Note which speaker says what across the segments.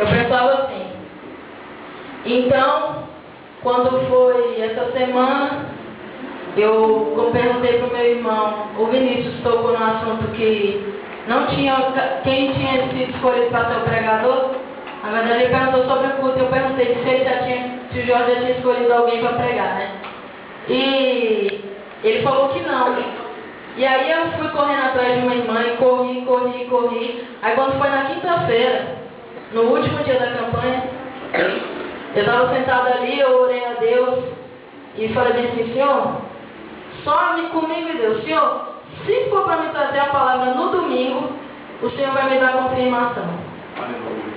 Speaker 1: Eu pensava assim. Então, quando foi essa semana, eu perguntei para o meu irmão, o Vinícius tocou no assunto que não tinha quem tinha sido escolhido para ser o pregador. Na verdade, ele perguntou sobre o culto e eu perguntei se o Jorge já tinha escolhido alguém para pregar, né? E ele falou que não. E aí eu fui correndo atrás de uma irmã e corri. Aí quando foi na quinta-feira, no último dia da campanha, eu estava sentado ali, eu orei a Deus e falei bem assim, Senhor, some comigo e Deus, Senhor, se for para me trazer a palavra no domingo, o Senhor vai me dar confirmação.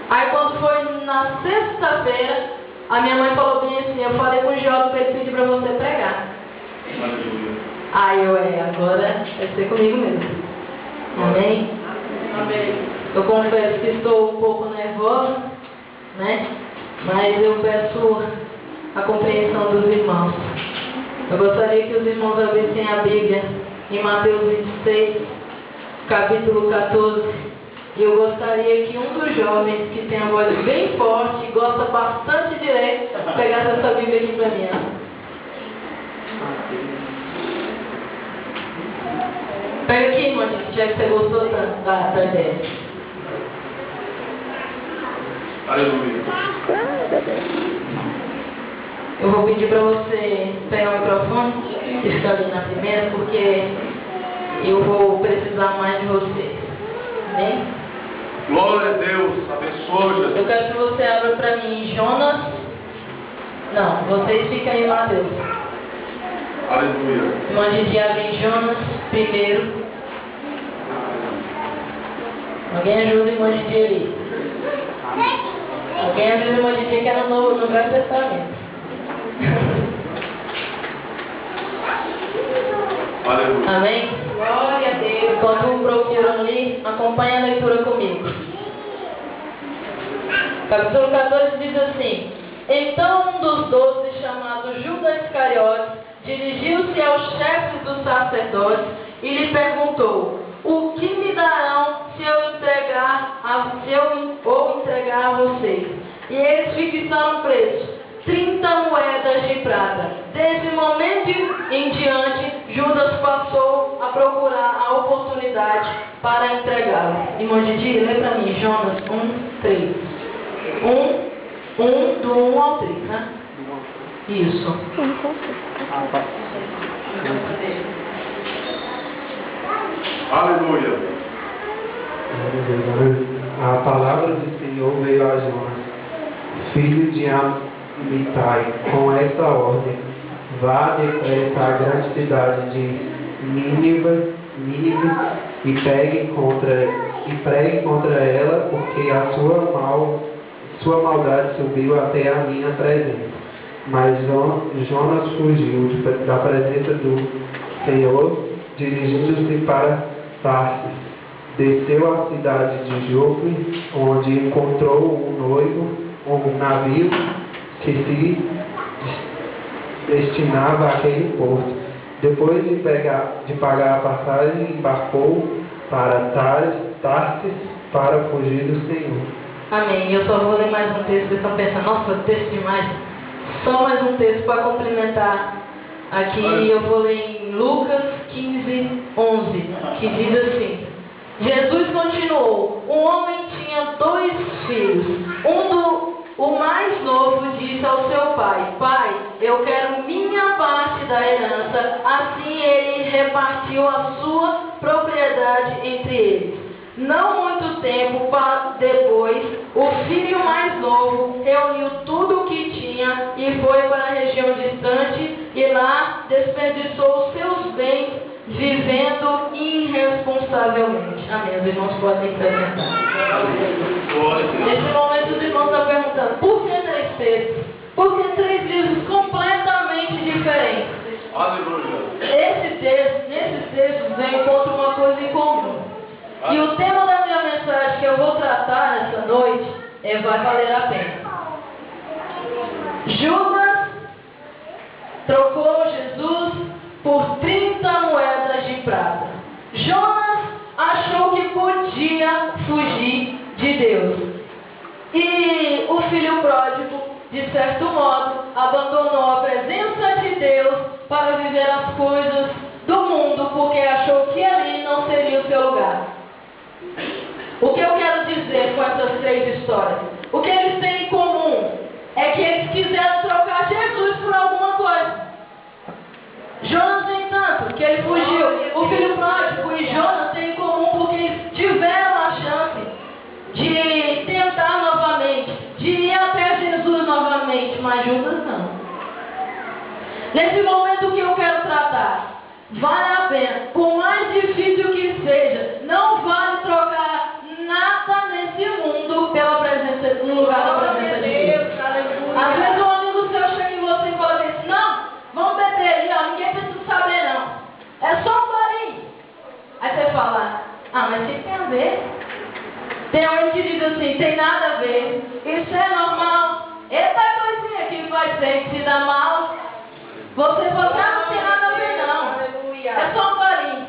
Speaker 1: Aí quando foi na sexta-feira, a minha mãe falou bem assim, eu falei com o Jorge para ele pedir para você pregar. Aí eu, agora vai ser comigo mesmo. Amém? Amém. Eu confesso que estou um pouco nervosa, né? Mas eu peço a compreensão dos irmãos. Eu gostaria que os irmãos abrissem a Bíblia em Mateus 26, capítulo 14. E eu gostaria que um dos jovens que tem a voz bem forte e gosta bastante de ler, pegasse essa Bíblia aqui para mim. Pega aqui, irmão, já que você gostou da ideia.
Speaker 2: Aleluia.
Speaker 1: Eu vou pedir para você pegar o microfone, que está ali na primeira, porque eu vou precisar mais de você. Amém?
Speaker 2: Glória a Deus, abençoe Jesus.
Speaker 1: Eu quero que você abra para mim Jonas. Não, vocês ficam aí em Mateus.
Speaker 2: Aleluia.
Speaker 1: Irmã Didi abre em Jonas primeiro. Alguém ajuda a irmã Didi ali. Alguém ajuda a irmã Didi que era no Velho Testamento.
Speaker 2: Aleluia.
Speaker 1: Amém? Glória a Deus. Enquanto procuram ali, acompanha a leitura comigo. Capítulo 14 diz assim: Então um dos 12, chamado Judas Iscariotes, dirigiu-se aos chefes dos sacerdotes e lhe perguntou: O que me darão se eu entregar a vocês? E eles fixaram o preço, 30 moedas de prata. Desse momento em diante, Judas passou a procurar a oportunidade para entregá-lo. Irmão Didi, lê para mim, Jonas 1:3. 1, do 1 ao 3, né? Isso.
Speaker 2: Aleluia.
Speaker 3: A palavra do Senhor veio a Jonas, filho de Amitai, com esta ordem: vá depressa à grande cidade de Nínive e pregue contra ela, porque a sua maldade subiu até a minha presença. Mas Jonas fugiu da presença do Senhor, dirigindo-se para Tarsis. Desceu à cidade de Jope, onde encontrou um navio que se destinava àquele porto. Depois de pagar a passagem, embarcou para Tarsis para fugir do Senhor.
Speaker 1: Amém. Eu só vou ler mais um texto. Vocês estão pensando, nossa, texto demais. Só mais um texto para complementar. Aqui eu vou ler em Lucas 15:11, que diz assim: Jesus continuou: um homem tinha 2 filhos. O mais novo disse ao seu pai: Pai, eu quero minha parte da herança. Assim ele repartiu a sua propriedade entre eles. Não muito tempo depois, o filho mais novo reuniu tudo o que tinha e foi para a região distante e lá desperdiçou seus bens vivendo irresponsavelmente. Amém. Os irmãos podem apresentar. Nesse momento os irmãos estão perguntando: por que 3 textos? Por que 3 livros completamente diferentes?
Speaker 2: Aleluia.
Speaker 1: Nesses textos vem contra uma coisa em comum. E o tema da minha mensagem que eu vou tratar nessa noite vai valer a pena. Judas trocou Jesus por 30 moedas de prata. Jonas achou que podia fugir de Deus. E filho pródigo, de certo modo, abandonou a presença de Deus para viver as coisas do mundo, porque achou que ali não seria o seu lugar. O que eu quero dizer com essas três histórias? O que eles têm em comum é que eles quiseram trocar Jesus por alguma coisa. Jonas, nem tanto, que ele fugiu. O filho pródigo e Jonas têm em comum porque eles tiveram a chance de tentar novamente, de ir até Jesus novamente, mas Judas não. Nesse momento, o que eu quero tratar? Vale a pena, por mais difícil que seja, não vale trocar nada nesse mundo pela presença, no lugar da presença de Deus. Às vezes um amigo seu chega em você e fala assim: não, vamos beber ali, ó, ninguém precisa saber não. É só um golinho. Aí você fala: ah, mas o que tem a ver? Tem alguém que diz assim: tem nada a ver, isso é normal. Eita coisinha que vai ser que se dá mal. Você fala: ah, não tem nada a ver não. É só um golinho.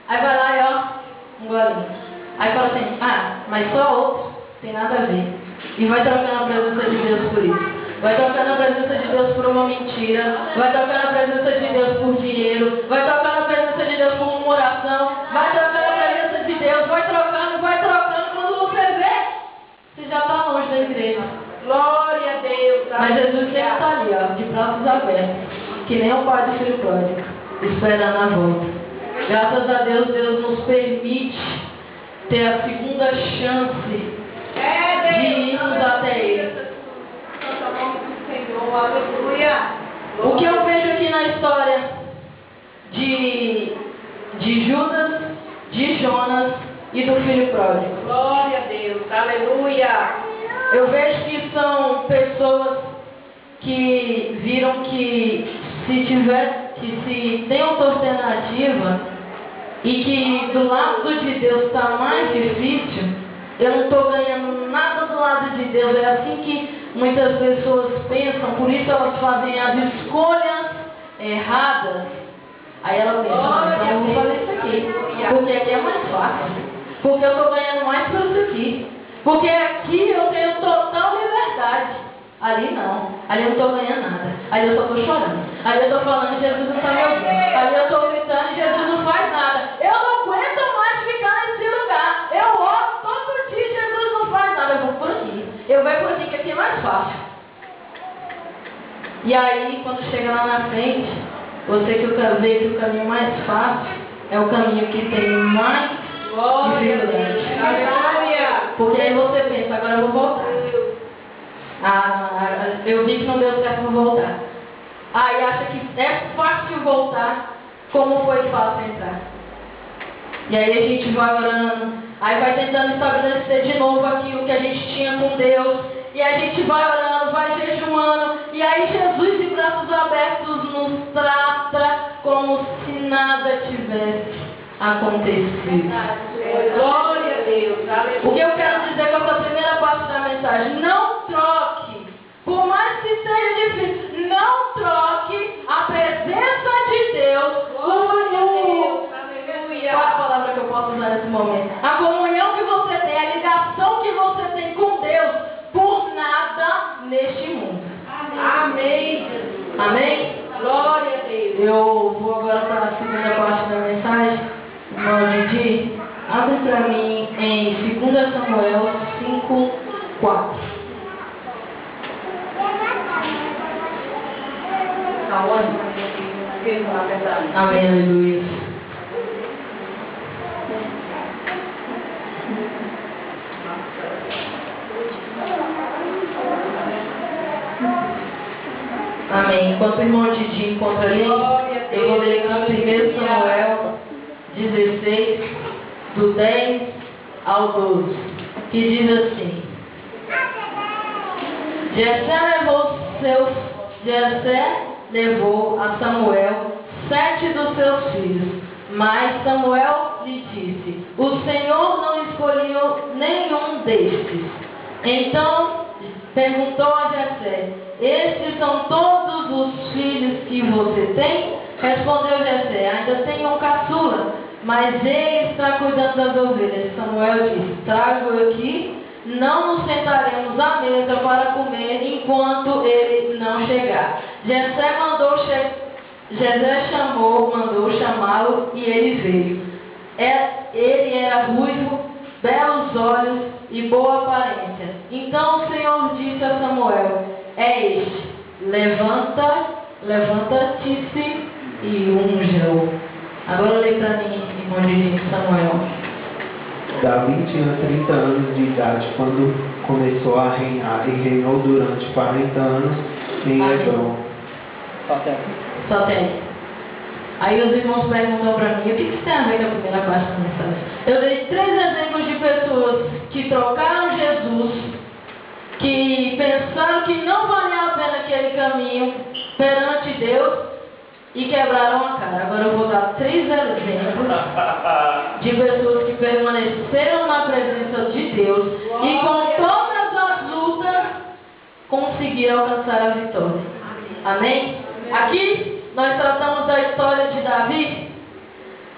Speaker 1: Aí vai lá e ó, um golinho. Aí fala assim: ah, mas só outro, tem nada a ver. E vai trocando a presença de Deus por isso. Vai trocando a presença de Deus por uma mentira. Vai trocando a presença de Deus por dinheiro. Vai trocando a presença de Deus por uma oração. Vai trocando a presença de Deus. Vai trocando, vai trocando. Quando você vê, você já está longe da igreja. Glória a Deus. Mas Jesus sempre está ali, ó, de braços abertos. Que nem o pai do filho pródigo, esperando a volta. Graças a Deus, Deus nos permite ter a segunda chance de irmos até Ele. O que eu vejo aqui na história de Judas, de Jonas e do filho pródigo?
Speaker 4: Glória a Deus, aleluia.
Speaker 1: Eu vejo que são pessoas que viram que se tem outra alternativa e que do lado de Deus está mais difícil, eu não estou ganhando nada do lado de Deus. É assim que muitas pessoas pensam, por isso elas fazem as escolhas erradas. Aí ela pensa: ah, então eu vou fazer isso aqui, porque aqui é mais fácil, porque eu estou ganhando mais por isso aqui, porque aqui eu tenho total liberdade. Ali não, ali eu não estou ganhando nada, ali eu só estou chorando, ali eu estou falando: Jesus não está me ouvindo, ali eu estou gritando: Jesus não faz nada. Eu não aguento mais ficar nesse lugar. Eu oro todo dia: Jesus não faz nada. Eu vou por aqui, eu venho por aqui, que aqui é mais fácil. E aí, quando chega lá na frente, você que vê que o caminho mais fácil é o caminho que tem mais dificuldade. Porque aí você pensa: agora eu vou voltar. Eu vi que não deu certo, vou voltar. Aí acha que é fácil voltar, como foi fácil entrar. E aí a gente vai orando, aí vai tentando estabelecer de novo aquilo que a gente tinha com Deus. E a gente vai orando, vai jejuando. E aí Jesus, de braços abertos, nos trata como se nada tivesse acontecido.
Speaker 4: Glória a Deus.
Speaker 1: O que eu quero dizer com essa primeira parte da mensagem: não troque, por mais que seja difícil, não troque a presença de Deus por qual a palavra que eu posso usar nesse momento? A comunhão que você tem, a ligação que você tem com Deus, por nada neste mundo.
Speaker 4: Amém.
Speaker 1: Amém?
Speaker 4: Glória a Deus.
Speaker 1: Eu vou agora para a segunda parte da mensagem. Irmão Didi, abre para mim em 2 Samuel 5:4. Amém, aleluia. Amém. Enquanto o irmão Didi encontra ali, eu vou ler aqui 1 Samuel 16, do 10 ao 12, que diz assim: Jessé levou a Samuel 7 dos seus filhos, mas Samuel lhe disse: o Senhor não escolheu nenhum destes. Então perguntou a Jessé: estes são todos os filhos que você tem? Respondeu Jessé: ainda tenho um caçula, mas ele está cuidando das ovelhas. Samuel disse: trago aqui, não nos sentaremos à mesa para comer enquanto ele não chegar. Jessé mandou chamá-lo e ele veio. Ele era ruivo, belos olhos e boa aparência. Então o Senhor disse a Samuel: é este, levanta-te e unja-o. Agora lê para mim, irmão Samuel.
Speaker 3: Davi tinha 30 anos de idade quando começou a reinar e reinou durante 40 anos em Hebrom.
Speaker 1: Só tem. Aí os irmãos perguntam para mim: o que isso tem a ver com a primeira parte da mensagem? Eu dei 3 exemplos de pessoas que trocaram Jesus, que pensaram que não valia a pena aquele caminho perante Deus e quebraram a cara. Agora eu vou dar 3 exemplos de pessoas que permaneceram na presença de Deus e com todas as lutas conseguiram alcançar a vitória. Amém? Aqui nós tratamos da história de Davi,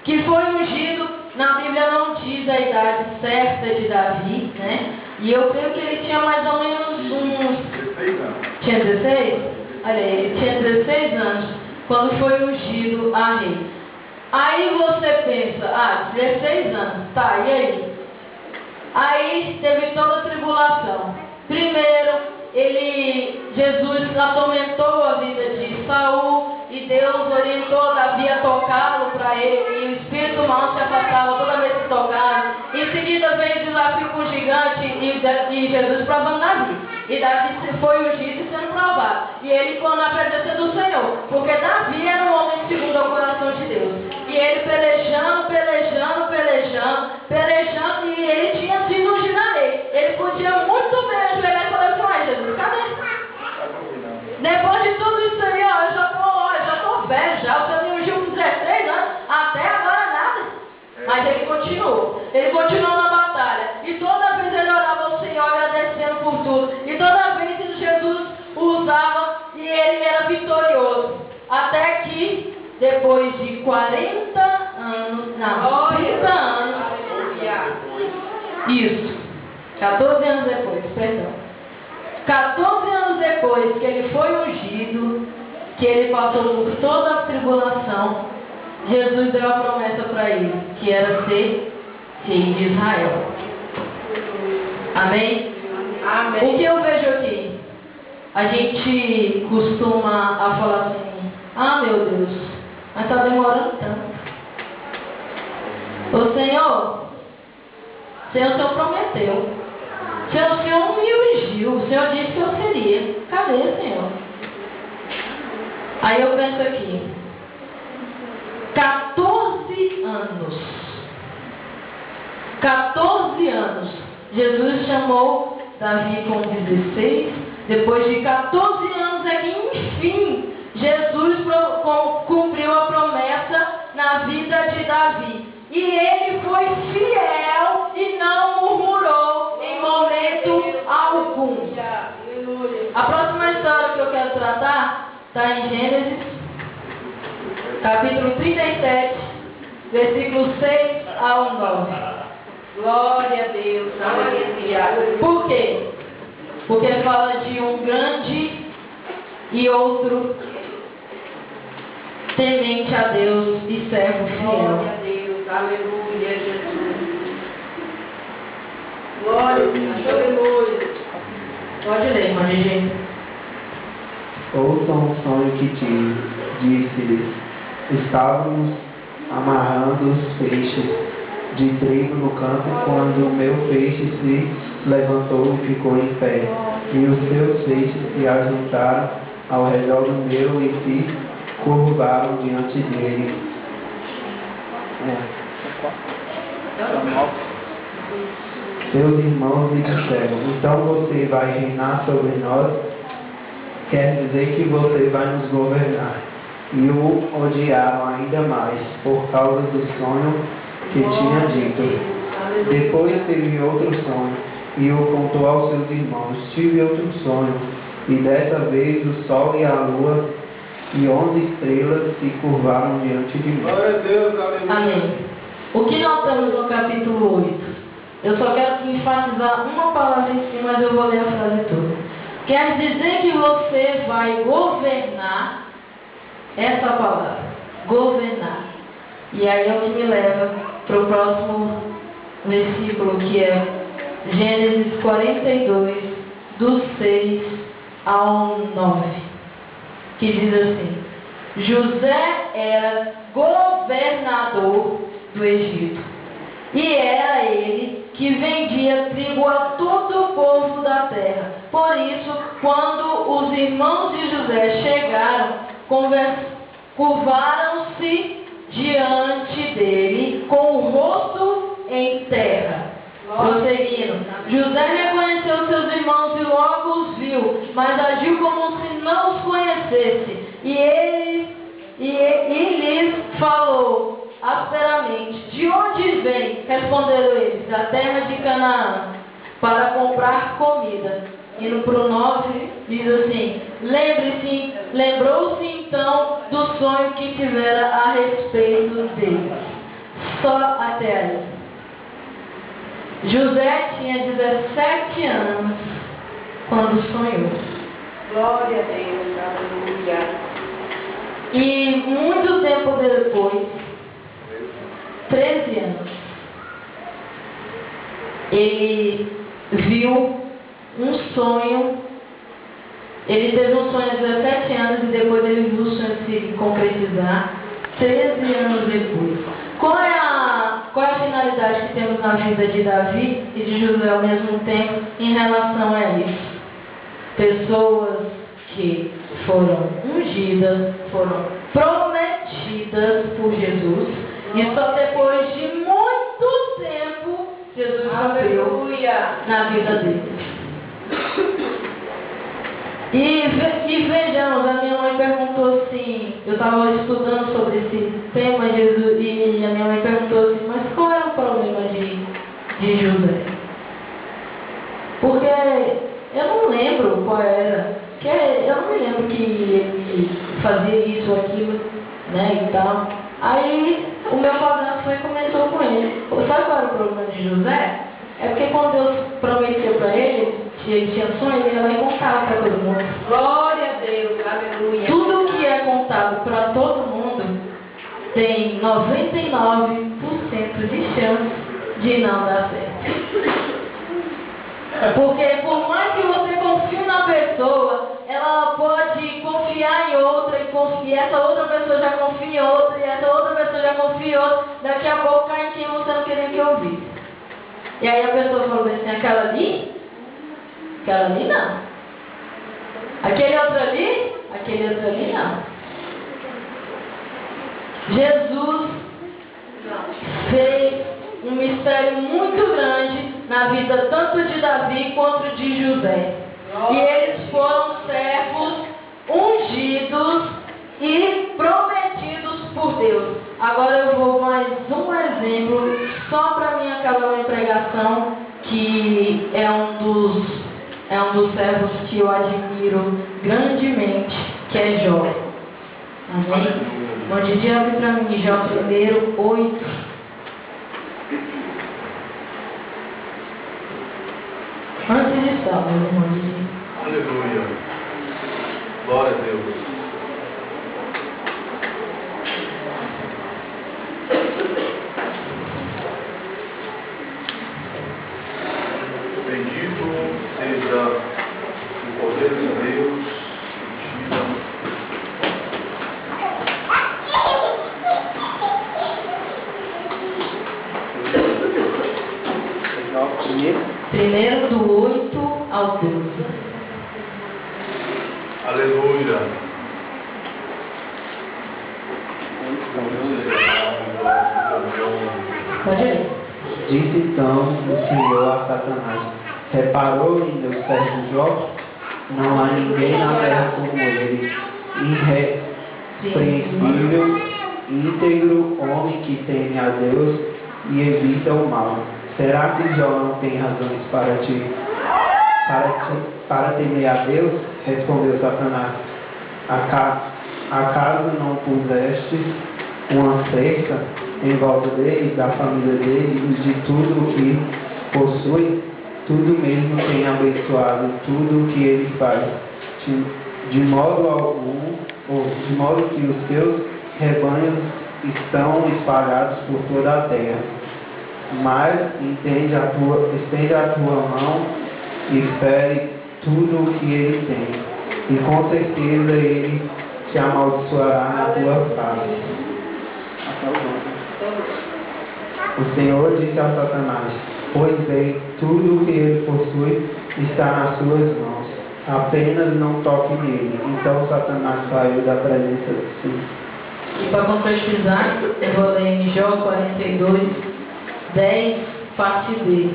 Speaker 1: que foi ungido. Na Bíblia não diz a idade certa de Davi, né? E eu creio que ele tinha mais ou menos uns...
Speaker 2: 16 anos.
Speaker 1: Tinha 16? Olha aí, ele tinha 16 anos quando foi ungido a rei. Aí você pensa, 16 anos, tá, e aí? Aí teve toda a tribulação. Primeiro, Jesus atormentou a vida de Saul e Deus orientou Davi a tocá-lo para ele, e o espírito mau se afastava toda vez que tocava. Em seguida veio o desafio com o gigante e Jesus provando Davi. E Davi foi ungido e sendo provado. E ele ficou na presença do Senhor, porque Davi era um homem segundo ao coração de Deus. E ele pelejando, e ele tinha sido ungido na lei. Ele podia muito bem ajoelhar e falar assim: Jesus, cadê? Depois de tudo isso aí, eu já tô velho já. O Senhor me ungiu com 16 anos, até agora nada. Mas ele continuou na batalha. E toda vez ele orava ao Senhor agradecendo por tudo. E toda vez Jesus o usava e ele era vitorioso. Até que, depois de 40 anos, 30 anos, isso, 14 anos depois, perdão. 14 anos depois que ele foi ungido, que ele passou por toda a tribulação, Jesus deu a promessa para ele, que era ser rei de Israel. Amém? Amém? O que eu vejo aqui? A gente costuma falar assim: meu Deus, mas está demorando tanto. O Senhor prometeu. O Senhor me ungiu, o Senhor disse que eu seria. Cadê, Senhor? Aí eu penso aqui: 14 anos. 14 anos. Jesus chamou Davi com 16. Depois de 14 anos é que, enfim, Jesus cumpriu a promessa na vida de Davi. E ele foi fiel e não murmurou em momento algum. A próxima história que eu quero tratar está em Gênesis, capítulo 37, versículos 6 ao 9.
Speaker 4: Glória a Deus. Aleluia.
Speaker 1: Por quê? Porque fala de um grande e outro temente a Deus e servo fiel.
Speaker 4: Glória a Deus. Aleluia, Jesus. Glória a Deus. Aleluia.
Speaker 1: Pode ler, irmã Gigi.
Speaker 3: Ouçam o sonho que tive, disse-lhes: estávamos amarrando os feixes de trigo no campo, quando o meu feixe se levantou e ficou em pé, e os seus feixes se ajuntaram ao redor do meu e se curvaram diante dele. Seus irmãos lhe disseram: então você vai reinar sobre nós? Quer dizer que você vai nos governar. E o odiaram ainda mais por causa do sonho que tinha dito. Depois teve outro sonho e o contou aos seus irmãos: tive outro sonho, e dessa vez o sol e a lua e 11 estrelas se curvaram diante de mim.
Speaker 2: Glória a Deus, aleluia.
Speaker 1: Amém. O que nós temos no capítulo 8? Eu só quero enfatizar uma palavra em si, mas eu vou ler a frase toda. quer dizer que você vai governar essa palavra, governar. E aí é o que me leva para o próximo versículo, que é Gênesis 42, do 6 ao 9, que diz assim: José era governador do Egito, e era ele que vendia trigo a todo o povo da terra. Por isso, quando os irmãos de José chegaram, curvaram-se diante dele com o rosto em terra. Prosseguindo, José reconheceu seus irmãos e logo os viu, mas agiu como se não os conhecesse. E lhes falou asperamente: De onde vem? Responderam eles: Da terra de Canaã, para comprar comida. Indo para o 9, diz assim: lembrou-se então do sonho que tivera a respeito deles. Só até aí. José tinha 17 anos quando sonhou.
Speaker 4: Glória a Deus, aleluia.
Speaker 1: E muito tempo depois, 13 anos, ele viu um sonho. Ele teve um sonho aos 17 anos e depois ele viu o sonho se concretizar 13 anos depois. Qual é a finalidade que temos na vida de Davi e de José ao mesmo tempo em relação a isso? Pessoas que foram ungidas, foram prometidas por Jesus, e só depois de muito tempo Jesus cumpriu na vida deles. E vejamos, a minha mãe perguntou assim, eu estava estudando sobre esse tema, Jesus, e a minha mãe perguntou assim: mas qual era o problema de José? Porque eu não lembro qual era, eu não me lembro que ele fazia isso ou aquilo, né, e tal. Aí o meu padrasto foi e comentou com ele: sabe qual era o problema de José? É porque quando Deus prometeu para ele, se ele tinha sonho, ele ia lá e contava para todo mundo.
Speaker 4: Glória a Deus, aleluia.
Speaker 1: Tudo que é contado para todo mundo tem 99% de chance de não dar certo. Porque por mais que você confie na pessoa, ela pode confiar em outra, e essa outra pessoa já confia em outra, e essa outra pessoa já confia em outra, daqui a pouco cai em quem você não queria que ouvisse. E aí a pessoa falou assim: aquela ali não. Aquele outro ali não. Jesus fez um mistério muito grande na vida tanto de Davi quanto de José. E eles foram servos ungidos e prometidos por Deus. Agora eu vou mais um exemplo, só para mim acabar minha pregação, que é um dos servos que eu admiro grandemente, que é Jó. Amém? Onde dia abre para mim, Jó 1:8. Antes de estar, meu irmão.
Speaker 2: Aleluia. Glória a Deus. Bendito seja o poder de Deus.
Speaker 1: Primeiro do 8 ao 12.
Speaker 2: Aleluia.
Speaker 1: Pode ir.
Speaker 3: Disse então o Senhor a Satanás: reparou em meu servo Jó? Não há ninguém na terra como ele, irrepreensível, íntegro, homem que teme a Deus e evita o mal. Será que Jó não tem razões para temer a Deus? Respondeu Satanás: acaso não puseste uma cerca em volta dele, da família dele e de tudo o que possui? tudo mesmo tem abençoado tudo o que ele faz, de modo que os seus rebanhos estão espalhados por toda a terra. Mas estende a tua mão e fere tudo o que ele tem, e com certeza ele te amaldiçoará na tua face. O Senhor disse a Satanás: pois bem, tudo o que ele possui está nas suas mãos, apenas não toque nele. Então Satanás saiu da presença do Senhor.
Speaker 1: E para concretizar, eu vou ler em Jó 42, 10, parte B,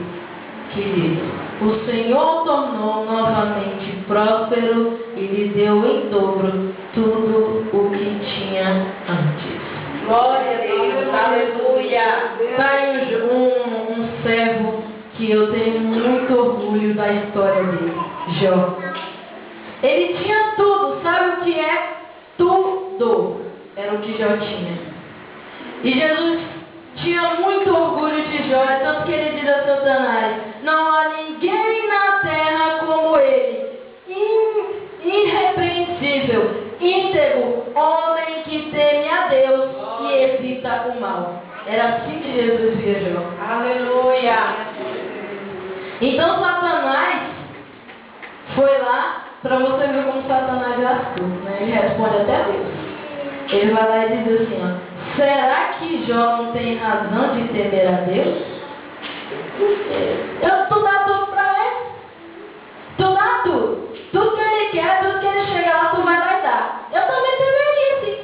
Speaker 1: que diz: o Senhor tornou novamente próspero e lhe deu em dobro tudo o que tinha antes.
Speaker 4: Glória a Deus, aleluia.
Speaker 1: Está aí um servo que eu tenho muito orgulho da história dele, Jó. Ele tinha tudo, sabe o que é? Tudo era o que Jó tinha. E Jesus tinha muito orgulho de Jó, tanto que ele diz a Satanás: não há ninguém na terra como ele, irrepreensível, íntegro, homem que teme a Deus e evita o mal. Era assim que Jesus via Jó.
Speaker 4: Aleluia.
Speaker 1: Então Satanás foi lá, para você ver como Satanás é astuto, né? Ele responde até Deus. Ele vai lá e diz assim, ó: será que Jó não tem razão de temer a Deus? Tu dá tudo para ele. Tu dá tudo. Tudo que ele quer, tudo que ele chega lá, tu vai lá e dá. Eu também temeria, sim.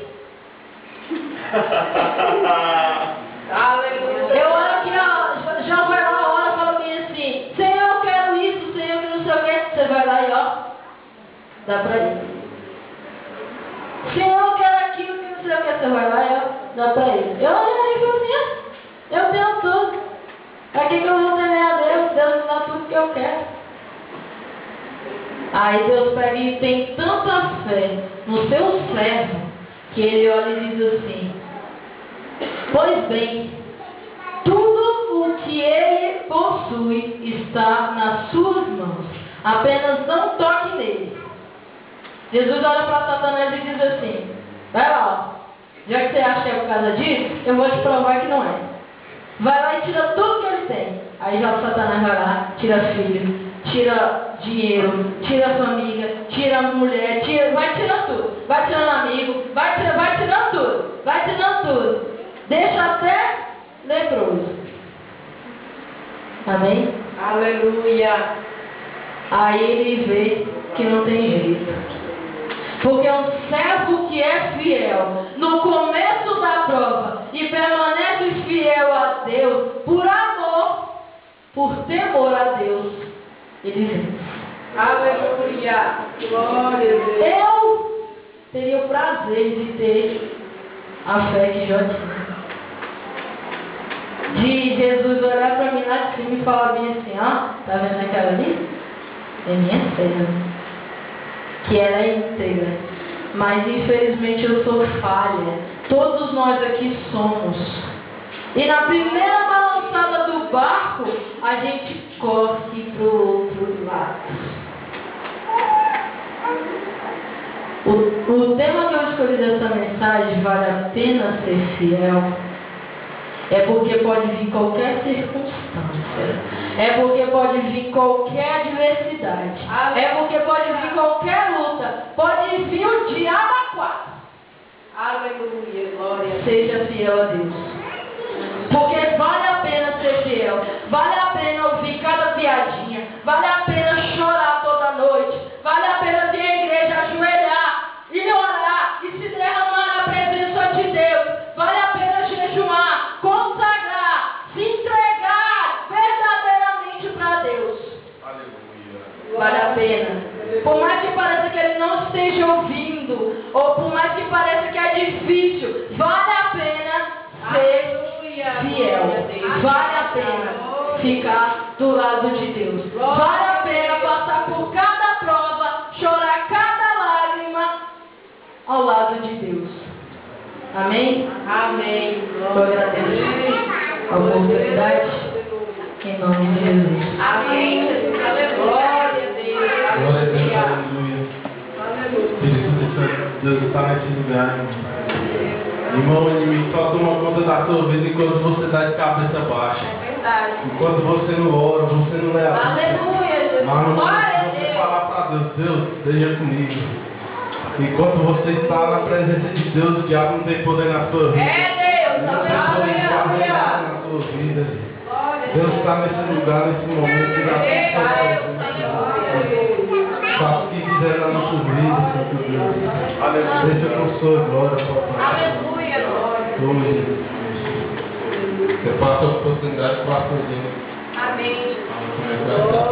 Speaker 4: Aleluia.
Speaker 1: Eu olho aqui, ó, Jó vai lá, ora, fala bem assim: Senhor, eu quero isso, Senhor, que não sei o que. Você vai lá e ó, dá pra ele. Senhor, eu quero aquilo, que não sei o que. Você vai lá e ó, dá pra ele. Eu olho aí e falo assim: eu tenho tudo. Aqui que eu vou temer a Deus, Deus me dá tudo que eu quero. Aí Deus pega e tem tanta fé no seu servo que ele olha e diz assim: pois bem, tudo o que ele possui está nas suas mãos, apenas não toque nele. Jesus olha para Satanás e diz assim: vai lá, ó, já que você acha que é por causa disso, eu vou te provar que não é. Vai lá e tira tudo que ele tem. Aí já o Satanás vai lá, tira filho, tira dinheiro, tira família, tira mulher, vai tirando tudo. Vai tirando amigo, vai tirando tudo. Vai tirando tudo. Deixa até leproso. Amém?
Speaker 4: Aleluia.
Speaker 1: Aí ele vê que não tem jeito. Porque um servo que é fiel no começo da prova e permanece fiel a Deus por amor, por temor a Deus, ele vence.
Speaker 4: Aleluia. Glória a Deus.
Speaker 1: Eu teria o prazer de ter a fé que Jó tinha. De Jesus olhar para mim lá de cima e falar bem assim: ó, tá vendo aquela ali? É minha fé. Que ela é íntegra, mas infelizmente eu sou falha. Todos nós aqui somos. E na primeira balançada do barco, a gente corre para o outro lado. O tema que eu escolhi dessa mensagem, vale a pena ser fiel, é porque pode vir qualquer circunstância. É porque pode vir qualquer adversidade. É porque pode vir qualquer luta. Pode vir o diabo a quatro.
Speaker 4: Aleluia. Glória a Deus.
Speaker 1: Seja fiel a Deus. Porque vale a pena ser fiel. Vale a pena ouvir cada piadinha. Vale a pena chorar toda noite. Vale a pena vir à igreja ajoelhar e orar e se derramar na presença de Deus. Vale a pena jejuar, consagrar, se entregar verdadeiramente para Deus.
Speaker 2: Aleluia.
Speaker 1: Vale a pena. Por mais que pareça que ele não esteja ouvindo, ou por mais que pareça que é difícil, vale a pena ser fiel. Vale a pena ficar do lado de Deus. Vale a pena passar por cada prova, chorar cada lágrima ao lado de Deus. Amém?
Speaker 4: Amém.
Speaker 1: Glória a Deus. A oportunidade. Quem nome de Jesus.
Speaker 4: Amém, Jesus. Glória a Deus.
Speaker 2: Glória a Deus,
Speaker 4: Aleluia.
Speaker 2: aleluia.
Speaker 4: Aleluia.
Speaker 2: Espírito Deus está nesse lugar, irmão. Irmão, o inimigo só toma conta da sua vida enquanto você está de cabeça baixa.
Speaker 4: É verdade.
Speaker 2: Enquanto você não ora, você não leva.
Speaker 4: Aleluia, Jesus.
Speaker 2: Mas no
Speaker 4: Glória a
Speaker 2: momento que você
Speaker 4: Deus.
Speaker 2: falar para Deus, Deus, esteja comigo. Enquanto você está na presença de Deus, o diabo não tem poder na sua vida.
Speaker 4: É Deus.
Speaker 2: Não tem poder de fazer nada
Speaker 4: Aleluia.
Speaker 2: na sua vida.
Speaker 4: Glória a
Speaker 2: Deus está nesse lugar, nesse momento, e dá faça o que quiser na nossa vida, Santo Deus. Deixa com sua glória, papai.
Speaker 4: Aleluia, glória.
Speaker 2: Glória a Deus. Você passa a oportunidade para fazer.
Speaker 4: Amém.
Speaker 2: Vamos começar.